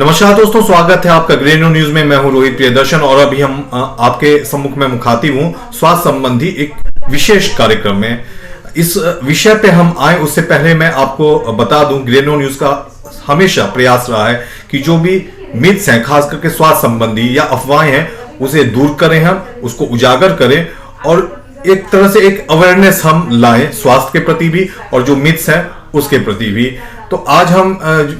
नमस्कार दोस्तों, स्वागत है आपका ग्रेनो न्यूज में। मैं हूं रोहित प्रियदर्शन और अभी हम आपके सम्मुख में मुखातिब हूं स्वास्थ्य संबंधी एक विशेष कार्यक्रम में। इस विषय पे हम आए उससे पहले मैं आपको बता दूं, ग्रेनो न्यूज का हमेशा प्रयास रहा है कि जो भी मिथ्स हैं, खास करके स्वास्थ्य संबंधी या अफवाहें हैं, उसे दूर करें, हम उसको उजागर करें और एक तरह से एक अवेयरनेस हम लाएं स्वास्थ्य के प्रति भी और जो मिथ्स हैं उसके प्रति भी। तो आज हम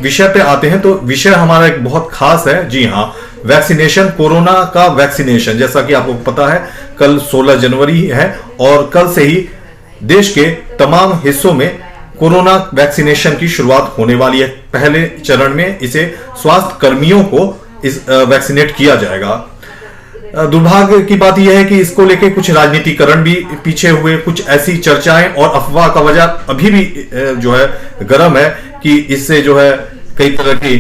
विषय पे आते हैं। तो विषय हमारा एक बहुत खास है। जी हाँ, वैक्सीनेशन, कोरोना का वैक्सीनेशन। जैसा कि आपको पता है, कल 16 जनवरी है और कल से ही देश के तमाम हिस्सों में कोरोना वैक्सीनेशन की शुरुआत होने वाली है। पहले चरण में इसे स्वास्थ्य कर्मियों को वैक्सीनेट किया जाएगा। दुर्भाग्य की बात यह है कि इसको लेके कुछ राजनीतिकरण भी पीछे हुए, कुछ ऐसी चर्चाएं और अफवाह का वजह अभी भी जो है गर्म है कि इससे जो है कई तरह की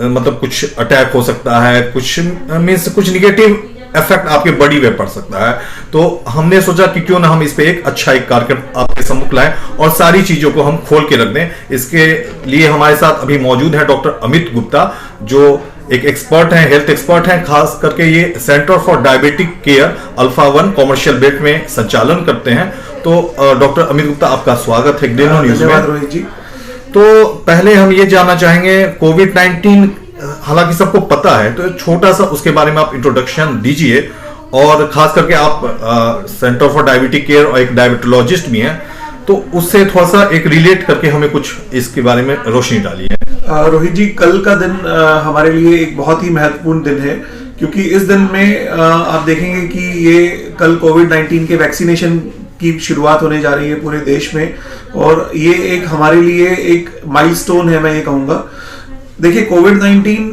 मतलब कुछ अटैक हो सकता है, कुछ निगेटिव इफेक्ट आपके बॉडी पे पड़ सकता है। तो हमने सोचा कि क्यों ना हम इस पे एक कार्यक्रम आपके सम्मुख लाएं और सारी चीजों को हम खोल के रख दें। इसके लिए हमारे साथ अभी मौजूद है डॉक्टर अमित गुप्ता, जो एक एक्सपर्ट हैं, हेल्थ एक्सपर्ट हैं। खास करके ये centre for diabetic care alpha 1 commercial belt में संचालन करते हैं। तो डॉक्टर अमित गुप्ता, आपका स्वागत है ग्रेनो न्यूज में। रोहित जी। तो पहले हम ये जानना चाहेंगे, कोविड-19 हालांकि सबको पता है, तो छोटा सा उसके बारे में आप इंट्रोडक्शन दीजिए। और खास करके आप सेंटर फॉर डायबिटिक केयर और एक डायबिटोलॉजिस्ट भी हैं, तो उससे थोड़ा सा एक रिलेट करके हमें कुछ इसके बारे में रोशनी डालिए। रोहित जी, कल का दिन हमारे लिए एक बहुत ही महत्वपूर्ण दिन है, क्योंकि इस दिन में आप देखेंगे कि ये कल कोविड-19 के वैक्सीनेशन की शुरुआत होने जा रही है पूरे देश में। और ये एक हमारे लिए एक माइलस्टोन है, मैं ये कहूँगा। देखिए, कोविड-19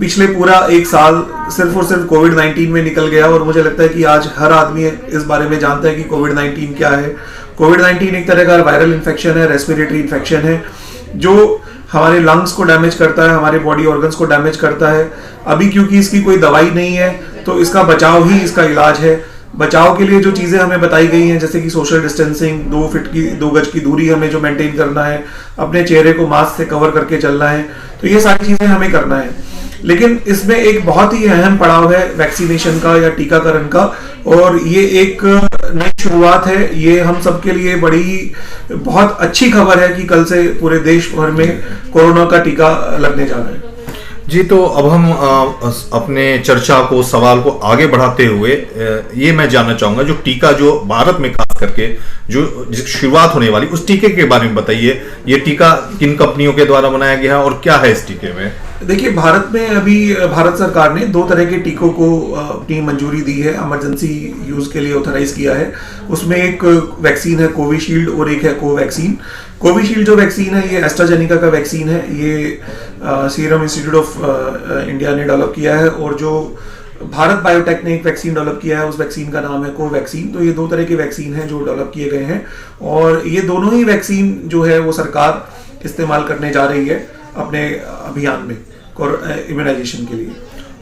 पिछले पूरा एक साल सिर्फ और सिर्फ कोविड-19 में निकल गया और मुझे लगता है कि आज हर आदमी इस बारे में जानता है कि कोविड-19 क्या है। कोविड-19 एक तरह का वायरल इन्फेक्शन है, रेस्पिरेटरी इन्फेक्शन है, जो हमारे लंग्स को डैमेज करता है, हमारे बॉडी ऑर्गन्स को डैमेज करता है। अभी क्योंकि इसकी कोई दवाई नहीं है, तो इसका बचाव ही इसका इलाज है। बचाव के लिए जो चीज़ें हमें बताई गई हैं, जैसे कि सोशल डिस्टेंसिंग, 2 गज की दूरी हमें जो मेंटेन करना है, अपने चेहरे को मास्क से कवर करके चलना है, तो ये सारी चीज़ें हमें करना है। लेकिन इसमें एक बहुत ही अहम पड़ाव है वैक्सीनेशन का या टीकाकरण का, और ये एक नई शुरुआत है। ये हम सबके लिए बहुत अच्छी खबर है कि कल से पूरे देश भर में कोरोना का टीका लगने जा रहा है। जी, तो अब हम अपने चर्चा को, सवाल को आगे बढ़ाते हुए ये मैं जानना चाहूंगा, जो टीका जो भारत में खास करके जिस शुरुआत होने वाली, उस टीके के बारे में बताइए। ये टीका किन कंपनियों के द्वारा बनाया गया है और क्या है इस टीके में? देखिए, भारत में अभी भारत सरकार ने 2 तरह के टीकों को अपनी मंजूरी दी है, इमरजेंसी यूज के लिए ऑथराइज किया है। उसमें एक वैक्सीन है कोविशील्ड और एक है कोवैक्सीन। कोविशील्ड जो वैक्सीन है, ये एस्ट्राजेनेका का वैक्सीन है। ये सीरम इंस्टीट्यूट ऑफ इंडिया ने डेवलप किया है, और जो भारत बायोटेक ने एक वैक्सीन डेवलप किया है, उस वैक्सीन का नाम है कोवैक्सीन। तो ये 2 तरह के वैक्सीन हैं जो डेवलप किए गए हैं, और ये दोनों ही वैक्सीन जो है वो सरकार इस्तेमाल करने जा रही है अपने अभियान में इम्यूनाइजेशन के लिए।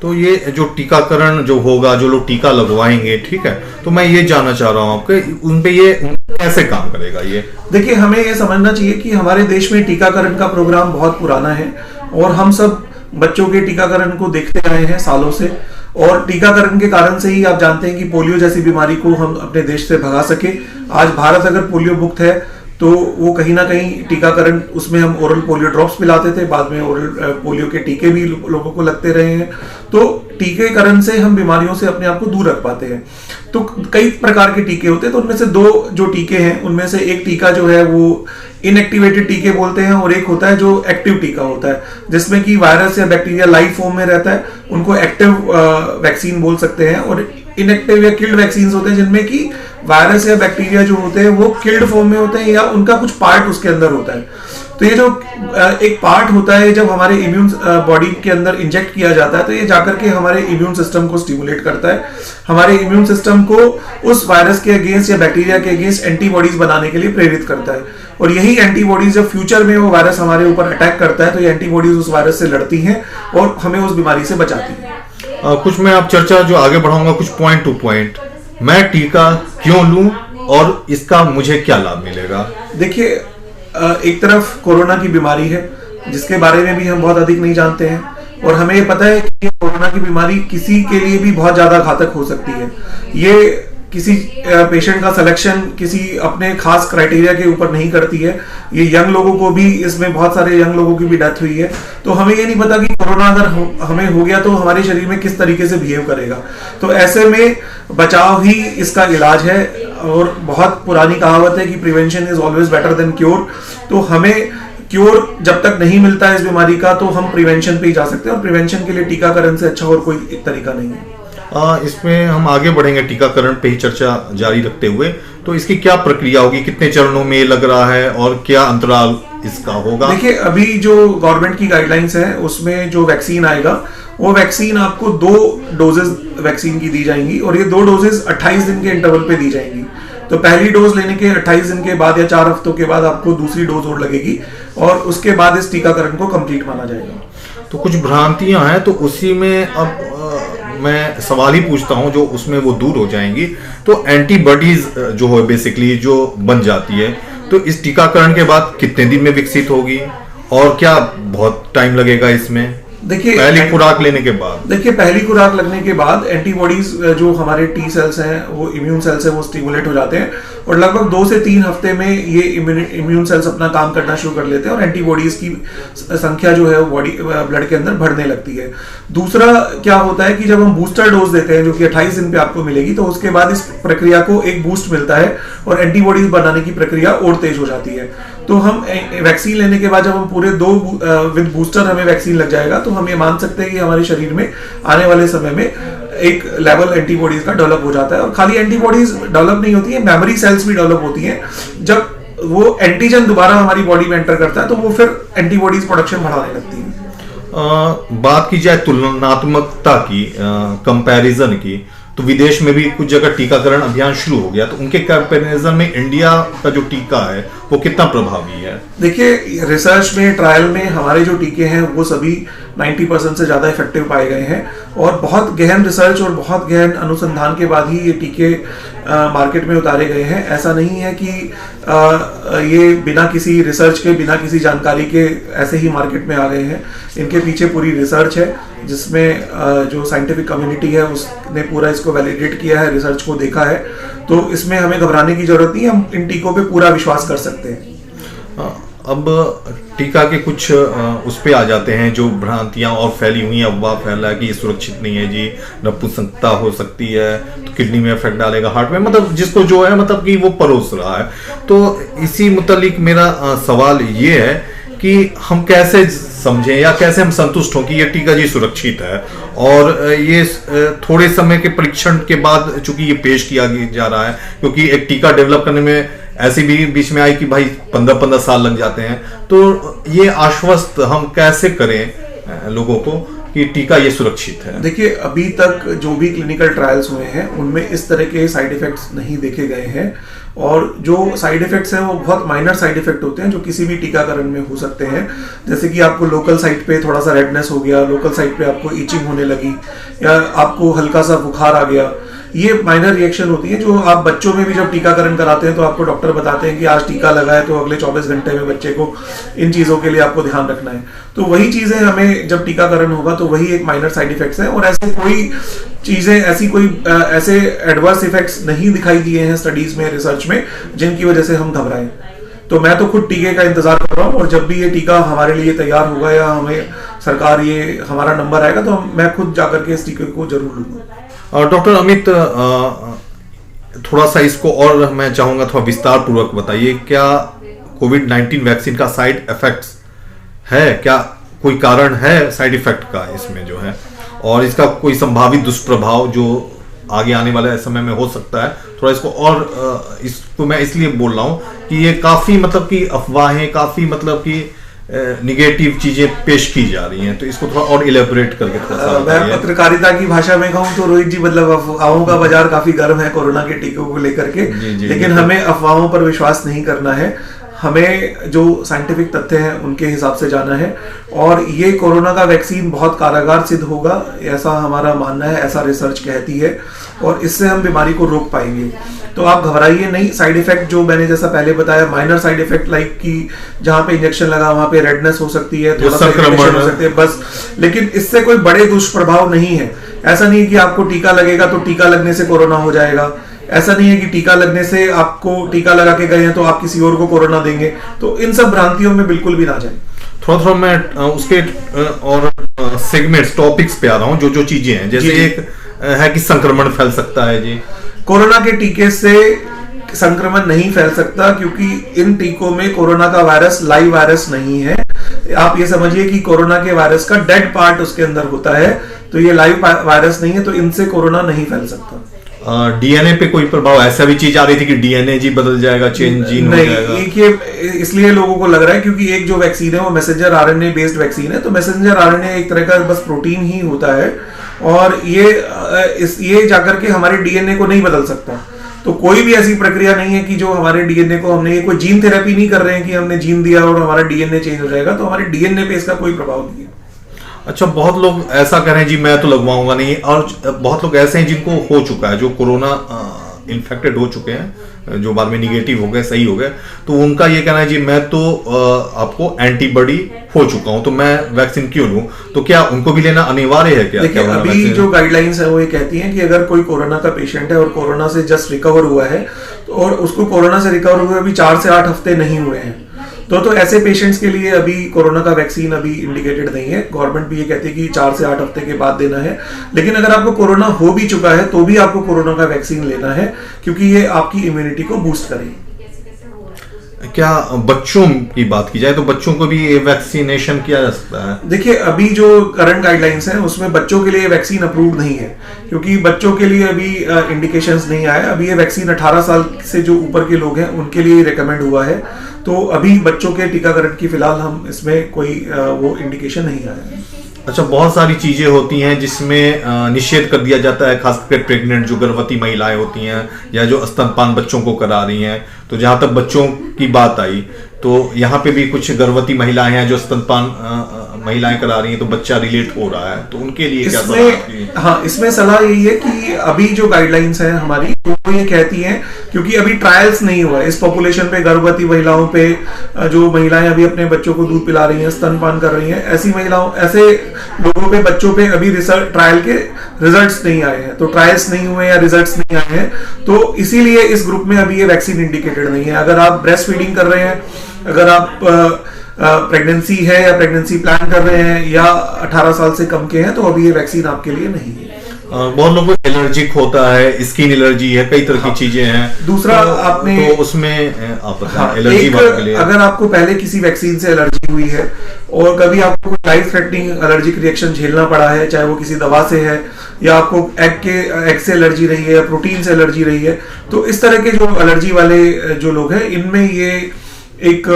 तो ये जो टीकाकरण जो होगा, जो लोग टीका लगवाएंगे, ठीक है, तो मैं ये जानना चाह रहा हूँ आपके उन पे ये कैसे काम करेगा ये? देखिए, हमें ये समझना चाहिए कि हमारे देश में टीकाकरण का प्रोग्राम बहुत पुराना है, और हम सब बच्चों के टीकाकरण को देखते आए हैं सालों से। और टीकाकरण के कारण से ही आप जानते हैं कि पोलियो जैसी बीमारी को हम अपने देश से भगा सके। आज भारत अगर पोलियो मुक्त है, तो वो कहीं ना कहीं टीकाकरण, उसमें हम ओरल पोलियो ड्रॉप्स पिलाते थे, बाद में ओरल पोलियो के टीके भी लोगों को लगते रहे हैं। तो टीकेकरण से हम बीमारियों से अपने आप को दूर रख पाते हैं। तो कई प्रकार के टीके होते हैं, तो उनमें से 2 जो टीके हैं, उनमें से एक टीका जो है वो इनएक्टिवेटेड टीके बोलते हैं, और एक होता है जो एक्टिव टीका होता है, जिसमें कि वायरस या बैक्टीरिया लाइव फॉर्म में रहता है, उनको एक्टिव वैक्सीन बोल सकते हैं। और इनएक्टिव या किल्ड वैक्सीन होते हैं, जिनमें कि वायरस या बैक्टीरिया जो होते हैं वो किल्ड फॉर्म में होते हैं या उनका कुछ पार्ट उसके अंदर होता है। तो ये जो एक पार्ट होता है, जब हमारे इम्यून बॉडी के अंदर इंजेक्ट किया जाता है, तो ये जाकर के हमारे इम्यून सिस्टम को स्टिमुलेट करता है, हमारे इम्यून सिस्टम को उस वायरस के अगेंस्ट या बैक्टीरिया के अगेंस्ट एंटीबॉडीज बनाने के लिए प्रेरित करता है। और यही एंटीबॉडीज जब फ्यूचर में वो वायरस हमारे ऊपर अटैक करता है, तो ये एंटीबॉडीज उस वायरस से लड़ती हैं और हमें उस बीमारी से बचाती है। कुछ मैं आप चर्चा जो आगे बढ़ाऊंगा, कुछ पॉइंट टू पॉइंट, मैं टीका क्यों लूं और इसका मुझे क्या लाभ मिलेगा? देखिए, एक तरफ कोरोना की बीमारी है, जिसके बारे में भी हम बहुत अधिक नहीं जानते हैं, और हमें ये पता है कि कोरोना की बीमारी किसी के लिए भी बहुत ज्यादा घातक हो सकती है। ये किसी पेशेंट का सिलेक्शन किसी अपने खास क्राइटेरिया के ऊपर नहीं करती है। ये यंग लोगों को भी, इसमें बहुत सारे यंग लोगों की भी डेथ हुई है। तो हमें ये नहीं पता कि कोरोना अगर हमें हो गया तो हमारे शरीर में किस तरीके से बिहेव करेगा। तो ऐसे में बचाव ही इसका इलाज है। और बहुत पुरानी कहावत है कि prevention is always better than cure. तो हमें क्योर जब तक नहीं मिलता है इस बीमारी का, तो हम प्रिवेंशन पे ही जा सकते हैं, और प्रिवेंशन के लिए टीकाकरण से अच्छा और कोई तरीका नहीं है। इसमें हम आगे बढ़ेंगे टीकाकरण पे ही चर्चा जारी रखते हुए। तो इसकी क्या प्रक्रिया होगी, कितने चरणों में ये लग रहा है और क्या अंतराल इसका होगा? देखिए, अभी जो गवर्नमेंट की गाइडलाइंस है उसमें जो वैक्सीन आएगा, वो वैक्सीन आपको 2 डोजेज वैक्सीन की दी जाएंगी, और ये 2 डोजेज 28 दिन के इंटरवल पे दी जाएंगी। तो पहली डोज लेने के 28 दिन के बाद या 4 हफ्तों के बाद आपको दूसरी डोज और लगेगी, और उसके बाद इस टीकाकरण को कंप्लीट माना जाएगा। तो कुछ भ्रांतियां हैं, तो उसी में अब मैं सवाल ही पूछता हूं, जो उसमें वो दूर हो जाएंगी। तो एंटीबॉडीज जो है बेसिकली जो बन जाती है, तो इस टीकाकरण के बाद कितने दिन में विकसित होगी, और क्या बहुत टाइम लगेगा इसमें? देखिए, पहली खुराक लेने के बाद, देखिए पहली खुराक लगने के बाद एंटीबॉडीज जो हमारे टी सेल्स हैं, वो इम्यून सेल्स हैं, वो स्टिमुलेट हो जाते हैं, और लगभग 2 से 3 हफ्ते में ये इम्यून सेल्स अपना काम करना शुरू कर लेते हैं, और एंटीबॉडीज की संख्या जो है वो बॉडी ब्लड के अंदर बढ़ने लगती है। दूसरा क्या होता है कि जब हम बूस्टर डोज देते हैं, जो कि 28 दिन पे आपको मिलेगी, तो उसके बाद इस प्रक्रिया को एक बूस्ट मिलता है, और एंटीबॉडीज बनाने की प्रक्रिया और तेज हो जाती है। तो हम वैक्सीन लेने के बाद जब हम पूरे 2 विद बूस्टर हमें वैक्सीन लग जाएगा, तो हम ये मान सकते हैं कि हमारे शरीर में आने वाले समय में एक लेवल एंटीबॉडीज का डेवलप हो जाता है। और खाली एंटीबॉडीज डेवलप नहीं होती है, मेमोरी सेल्स भी डेवलप होती हैं। जब वो एंटीजन दोबारा हमारी बॉडी में एंटर करता है, तो वो फिर एंटीबॉडीज प्रोडक्शन बढ़ाने लगती है। बात की जाए तुलनात्मकता की, कंपैरिजन की, तो विदेश में भी कुछ जगह टीकाकरण अभियान शुरू हो गया, तो उनके कंपैरिजन में इंडिया का जो टीका है वो कितना प्रभावी है? देखिए, रिसर्च में, ट्रायल में हमारे जो टीके हैं वो सभी 90% से ज्यादा इफेक्टिव पाए गए हैं, और बहुत गहन रिसर्च और बहुत गहन अनुसंधान के बाद ही ये टीके मार्केट में उतारे गए हैं। ऐसा नहीं है कि ये बिना किसी रिसर्च के, बिना किसी जानकारी के ऐसे ही मार्केट में आ गए हैं। इनके पीछे पूरी रिसर्च है, जिसमें जो साइंटिफिक कम्युनिटी है उसने पूरा इसको वैलिडेट किया है, रिसर्च को देखा है। तो इसमें हमें घबराने की जरूरत नहीं है, हम इन टीकों पे पूरा विश्वास कर सकते हैं। अब टीका के कुछ उस पे आ जाते हैं जो भ्रांतियां और फैली हुई अफवाह फैला है कि ये सुरक्षित नहीं है जी, नपुंसकता हो सकती है, तो किडनी में इफेक्ट डालेगा, हार्ट में, मतलब जिसको जो है मतलब कि वो परोस रहा है। तो इसी मुतालिक मेरा सवाल ये है कि हम कैसे समझें या कैसे हम संतुष्ट हों कि ये टीका जी सुरक्षित है, और ये थोड़े समय के परीक्षण के बाद चूंकि ये पेश किया जा रहा है, क्योंकि एक टीका डेवलप करने में ऐसी भी बीच में आई कि भाई 15-15 साल लग जाते हैं। तो ये आश्वस्त हम कैसे करें लोगों को कि टीका ये सुरक्षित है? देखिए, अभी तक जो भी क्लिनिकल ट्रायल्स हुए हैं उनमें इस तरह के साइड इफेक्ट्स नहीं देखे गए हैं, और जो साइड इफेक्ट्स हैं वो बहुत माइनर साइड इफेक्ट होते हैं जो किसी भी टीकाकरण में हो सकते हैं। जैसे कि आपको लोकल साइट पे थोड़ा सा रेडनेस हो गया, लोकल साइट पे आपको इचिंग होने लगी, या आपको हल्का सा बुखार आ गया। ये माइनर रिएक्शन होती है जो आप बच्चों में भी जब टीकाकरण कराते हैं तो आपको डॉक्टर बताते हैं कि आज टीका लगा है तो अगले 24 घंटे में बच्चे को इन चीज़ों के लिए आपको ध्यान रखना है। तो वही चीज़ें हमें जब टीकाकरण होगा तो वही एक माइनर साइड इफेक्ट्स हैं, और ऐसे कोई चीज़ें, ऐसे एडवर्स इफेक्ट्स नहीं दिखाई दिए हैं स्टडीज में, रिसर्च में, जिनकी वजह से हम घबराएं। तो मैं तो खुद टीके का इंतजार कर रहा हूँ, और जब भी ये टीका हमारे लिए तैयार होगा या हमें सरकार ये हमारा नंबर आएगा तो मैं खुद जाकर के इस टीके को जरूर लूंगा। डॉक्टर अमित, थोड़ा सा इसको और मैं चाहूंगा थोड़ा विस्तार पूर्वक बताइए, क्या कोविड-19 वैक्सीन का साइड इफेक्ट्स है, क्या कोई कारण है साइड इफेक्ट का इसमें जो है, और इसका कोई संभावित दुष्प्रभाव जो आगे आने वाले समय में हो सकता है? थोड़ा इसको और इसको मैं इसलिए बोल रहा हूँ कि ये काफी मतलब कि अफवाहें, काफी मतलब कि निगेटिव चीजें पेश की जा रही हैं, तो इसको थोड़ा और इलेबोरेट करके थोड़ा सा मैं पत्रकारिता की भाषा में कहूँ तो रोहित जी, मतलब अफवाहों का बाजार काफी गर्म है कोरोना के टीकों को लेकर के, लेकिन हमें अफवाहों पर विश्वास नहीं करना है। हमें जो साइंटिफिक तथ्य हैं उनके हिसाब से जाना है, और ये कोरोना का वैक्सीन बहुत कारगर सिद्ध होगा, ऐसा हमारा मानना है, ऐसा रिसर्च कहती है, और इससे हम बीमारी को रोक पाएंगे। तो आप घबराइए नहीं। साइड इफेक्ट जो मैंने जैसा पहले बताया, माइनर साइड इफेक्ट लाइक कि जहां पे इंजेक्शन लगा वहां पे रेडनेस हो सकती है, थोड़ा सा इरिटेशन हो सकती है बस, लेकिन इससे कोई बड़े दुष्प्रभाव नहीं है। ऐसा नहीं है कि आपको टीका लगेगा तो टीका लगने से कोरोना हो जाएगा, ऐसा नहीं है कि टीका लगने से आपको टीका लगा के गए हैं तो आप किसी और को कोरोना देंगे, तो इन सब भ्रांतियों में बिल्कुल भी ना जाए। थोड़ा मैं उसके और सेगमेंट्स टॉपिक्स पे आ रहा हूँ, जो चीजें हैं, जैसे एक है कि संक्रमण फैल सकता है जी। कोरोना के टीके से संक्रमण नहीं फैल सकता, क्योंकि इन टीकों में कोरोना का वायरस लाइव वायरस नहीं है। आप ये समझिए कि कोरोना के वायरस का डेड पार्ट उसके अंदर होता है, तो ये लाइव वायरस नहीं है, तो इनसे कोरोना नहीं फैल सकता। डीएनए पे कोई प्रभाव, ऐसा भी चीज आ रही थी कि डीएनए जी बदल जाएगा, चेंज जीन हो जाएगा? एक ये इसलिए लोगों को लग रहा है क्योंकि एक जो वैक्सीन है वो मैसेंजर आरएनए बेस्ड वैक्सीन है, तो मैसेंजर आरएनए एक तरह का बस प्रोटीन ही होता है, और ये जाकर के हमारे डीएनए को नहीं बदल सकता। तो कोई भी ऐसी प्रक्रिया नहीं है कि जो हमारे डीएनए को, हमने ये कोई जीन थेरेपी नहीं कर रहे हैं कि हमने जीन दिया और हमारा डीएनए चेंज हो जाएगा, तो हमारे डीएनए पे इसका कोई प्रभाव नहीं है। अच्छा, बहुत लोग ऐसा कह रहे हैं जी मैं तो लगवाऊंगा नहीं, और बहुत लोग ऐसे हैं जिनको हो चुका है, जो कोरोना इन्फेक्टेड हो चुके हैं, जो बाद में निगेटिव हो गए, सही हो गए, तो उनका ये कहना है जी मैं तो आपको एंटीबॉडी हो चुका हूं, तो मैं वैक्सीन क्यों लूं? तो क्या उनको भी लेना अनिवार्य है क्या? देखिए, अभी जो गाइडलाइंस है वो ये कहती हैं कि अगर कोई कोरोना का पेशेंट है और कोरोना से जस्ट रिकवर हुआ है, तो और उसको कोरोना से रिकवर हुए अभी 4 से 8 हफ्ते नहीं हुए हैं, तो ऐसे पेशेंट्स के लिए अभी कोरोना का वैक्सीन अभी इंडिकेटेड नहीं है। गवर्नमेंट भी ये कहती है कि 4 से 8 हफ्ते के बाद देना है, लेकिन अगर आपको कोरोना हो भी चुका है तो भी आपको कोरोना का वैक्सीन लेना है, क्योंकि ये आपकी इम्यूनिटी को बूस्ट करेगी। क्या बच्चों की बात की जाए तो बच्चों को भी वैक्सीनेशन किया जा सकता है? देखिए, अभी जो करंट गाइडलाइंस हैं उसमें बच्चों के लिए वैक्सीन अप्रूव्ड नहीं है, क्योंकि बच्चों के लिए अभी इंडिकेशंस नहीं आया। अभी ये वैक्सीन 18 साल से जो ऊपर के लोग हैं उनके लिए रिकमेंड हुआ है, तो अभी बच्चों के टीकाकरण की फिलहाल हम इसमें कोई वो इंडिकेशन नहीं आया है। अच्छा, बहुत सारी चीजें होती हैं जिसमें निषेध कर दिया जाता है, खासकर प्रेग्नेंट जो गर्भवती महिलाएं होती हैं या जो स्तनपान बच्चों को करा रही हैं। तो जहां तक बच्चों की बात आई, तो यहाँ पे भी कुछ गर्भवती महिलाएं हैं जो स्तनपान महिलाएं करा रही हैं, तो बच्चा रिलेट हो रहा है, तो उनके लिए क्या सलाह? हाँ, इसमें सलाह यही है कि अभी जो गाइडलाइंस हैं हमारी वो ये कहती हैं, क्योंकि अभी ट्रायल्स नहीं हुआ है इस पॉपुलेशन पे, गर्भवती महिलाओं पे, जो महिलाएं अभी अपने बच्चों को दूध पिला रही हैं, स्तनपान कर रही हैं, ऐसी महिलाओं, ऐसे लोगों पे, बच्चों पे अभी रिसर्च ट्रायल के रिजल्ट्स नहीं आए हैं, तो ट्रायल्स नहीं हुए या रिजल्ट्स नहीं आए हैं, तो इसीलिए इस ग्रुप में अभी ये वैक्सीन इंडिकेटेड नहीं है। अगर आप ब्रेस्ट फीडिंग कर रहे हैं, अगर आप प्रेगनेंसी है या प्रेगनेंसी प्लान कर रहे हैं या 18 साल से कम के हैं, तो अभी ये वैक्सीन आपके लिए नहीं है। बहुत लोगों को एलर्जिक होता है, स्किन एलर्जी है, कई तरह की चीजें हैं। दूसरा आपने तो उसमें आप बताएं एलर्जी के लिए। अगर आपको पहले किसी वैक्सीन से एलर्जी हुई है और कभी आपको कोई लाइफ थ्रेटनिंग एलर्जिक रिएक्शन झेलना पड़ा है, चाहे वो किसी दवा से है या आपको एग से एलर्जी रही है या प्रोटीन से एलर्जी रही है, तो इस तरह के जो एलर्जी वाले जो लोग हैं, इनमें ये एक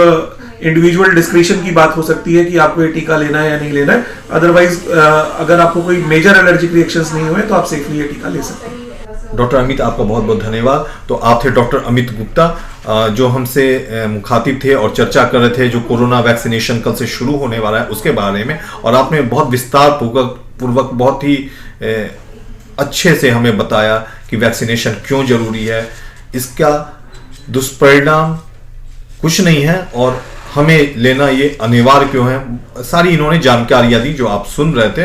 इंडिविजुअल डिस्क्रिप्शन की बात हो सकती है कि आपको ये टीका लेना है या नहीं लेना है। अदरवाइज अगर आपको कोई मेजर एलर्जिक रिएक्शंस नहीं हुए तो आप सेफली ये टीका ले सकते हैं। डॉक्टर अमित, आपका बहुत बहुत धन्यवाद। तो आप थे डॉक्टर अमित गुप्ता, जो हमसे मुखातिब थे और चर्चा कर रहे थे जो कोरोना वैक्सीनेशन कल से शुरू होने वाला है उसके बारे में, और आपने बहुत विस्तार पूर्वक बहुत ही अच्छे से हमें बताया कि वैक्सीनेशन क्यों जरूरी है, इसका दुष्परिणाम कुछ नहीं है और हमें लेना ये अनिवार्य क्यों है। सारी इन्होंने जानकारियां दी जो आप सुन रहे थे।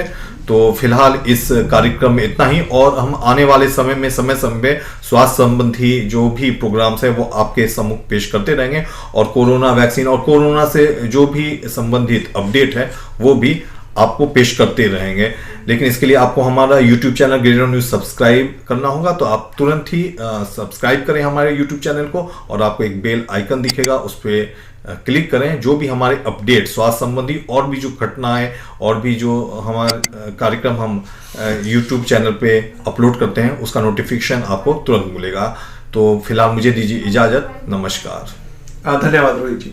तो फिलहाल इस कार्यक्रम में इतना ही, और हम आने वाले समय में स्वास्थ्य संबंधी जो भी प्रोग्राम्स है वो आपके सम्मुख पेश करते रहेंगे, और कोरोना वैक्सीन और कोरोना से जो भी संबंधित अपडेट है वो भी आपको पेश करते रहेंगे। लेकिन इसके लिए आपको हमारा YouTube channel Greno news subscribe करना होगा, तो आप तुरंत ही सब्सक्राइब करें हमारे YouTube चैनल को, और आपको एक बेल आइकन दिखेगा, उस पर क्लिक करें। जो भी हमारे अपडेट स्वास्थ्य संबंधी और भी जो घटनाएं और भी जो हमारे कार्यक्रम हम YouTube चैनल पे अपलोड करते हैं उसका नोटिफिकेशन आपको तुरंत मिलेगा। तो फिलहाल मुझे दीजिए इजाजत, नमस्कार। धन्यवाद रोहित जी।